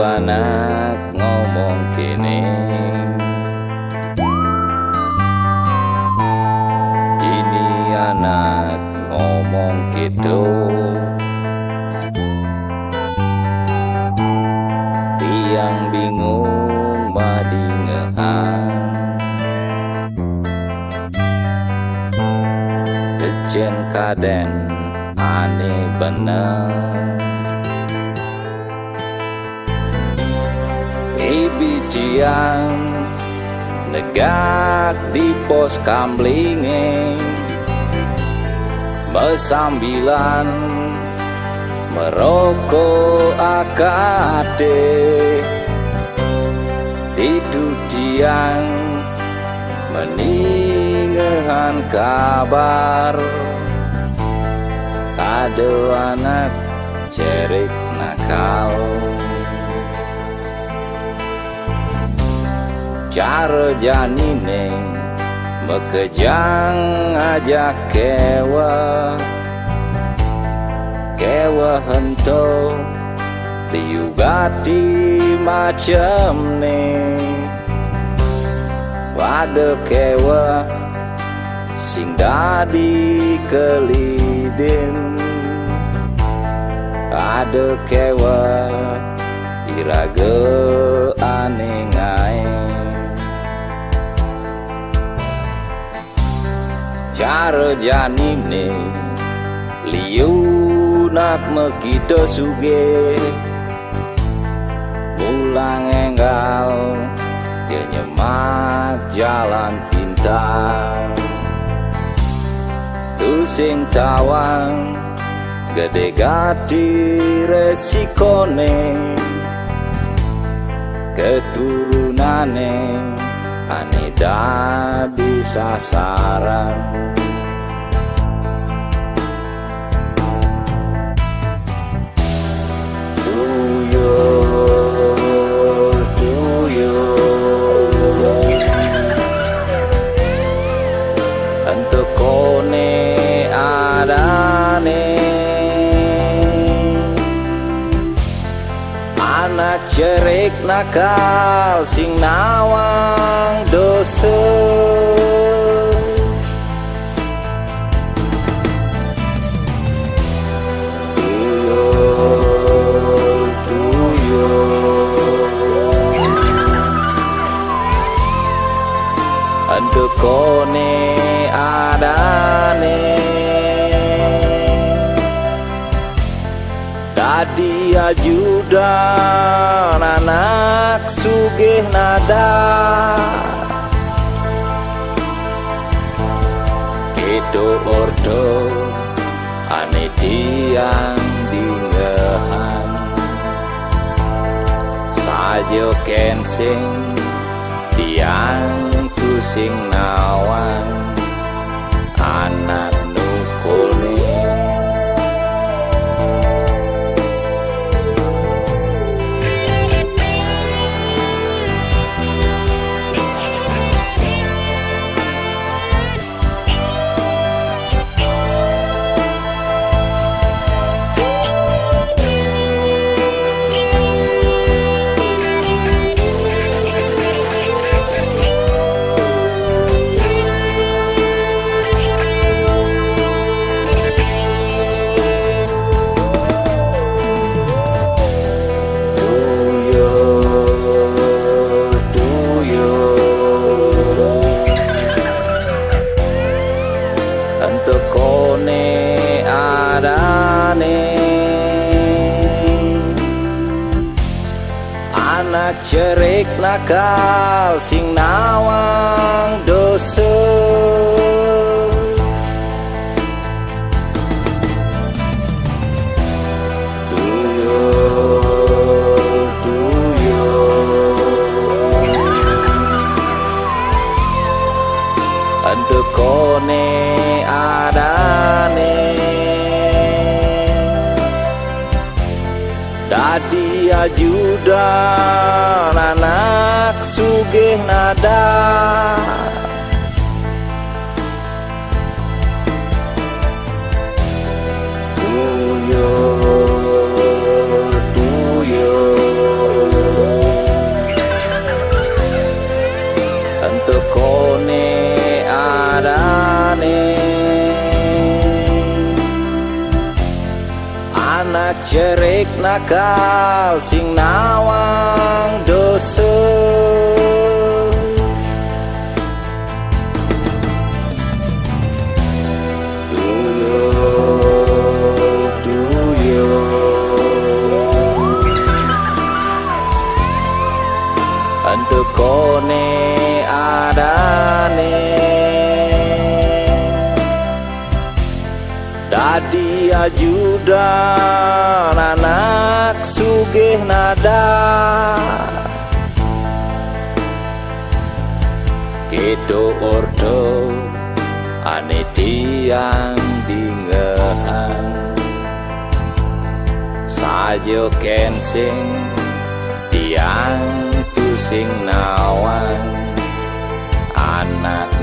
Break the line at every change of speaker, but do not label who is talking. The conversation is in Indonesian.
anak ngomong kene, ini anak ngomong gitu. Tiang bingung madingehan, Dejen kaden aneh bener. Ibi tiang negak di pos Kamblinge, mesambilan merokok akade. Itu tiang meningehan kabar, ada anak cerik nakal. Cara janine mekejang aja kewa hento liugati macam ne. Wade kewa sing dadi kelidin, ada kewa irage aneh ngae. Cara janine liu nak mekito suge, pulang enggal dia nyemak jalan pintar. Tu sing tawang gede gati resikone, keturunane aneh dadi sasaran. Untuk kone adane anak cerik nakal sing nawang dosa. Untuk kone adane dadi ajudan anak sugih nada. Itu ordo ane tiang dinggahan, sajo kensing tiang sing nawang anak nukune. Untuk kone adane anak cerik nakal sing nawang dosa. Untuk kone adane dadi ajudan anak sugih nada. Tuyul cerik nakal sing nawang dosa. Antekone adane dadi ajudan anak sugih nada kedo ordo ane tiang dingehan sajo kensing tiang pusing nawang anak